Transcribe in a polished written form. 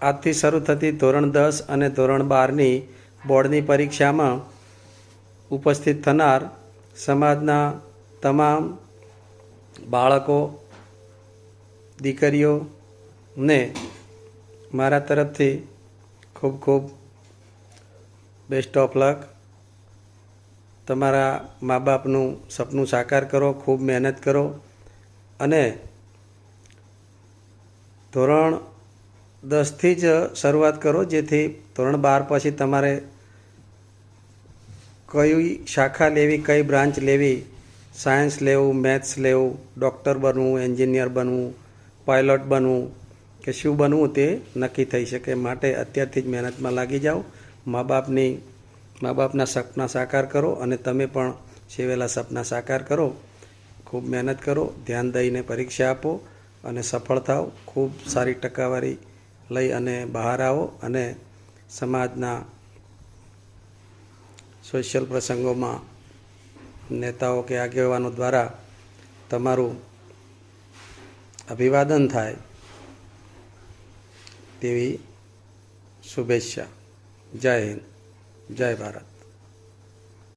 આજથી શરૂ થતી ધોરણ 10 અને ધોરણ 12ની બોર્ડની પરીક્ષામાં ઉપસ્થિત થનાર સમાજના તમામ બાળકો, દીકરીઓને મારા તરફથી ખૂબ ખૂબ બેસ્ટ ઓફ લક. તમારા મા બાપનું સપનું સાકાર કરો, ખૂબ મહેનત કરો અને ધોરણ 10થી જ શરૂઆત કરો, જેથી ધોરણ 12 પછી તમારે કઈ શાખા લેવી, કઈ બ્રાન્ચ લેવી, સાયન્સ લેવું, મેથ્સ લેવું, ડૉક્ટર બનવું, એન્જિનિયર બનવું, પાયલોટ બનવું કે શું બનવું તે નક્કી થઈ શકે. માટે અત્યારથી જ મહેનતમાં લાગી જાઓ. મા બાપના સપના સાકાર કરો અને તમે પણ સેવેલા સપના સાકાર કરો. ખૂબ મહેનત કરો, ધ્યાન દઈને પરીક્ષા આપો અને સફળ થાઓ. ખૂબ સારી ટકાવારી લઈ અને બહાર આવો અને સમાજના સોશિયલ પ્રસંગોમાં નેતાઓ કે આગેવાનો દ્વારા તમારું અભિવાદન થાય તેવી શુભેચ્છા. જય હિન્દ, જય ભારત.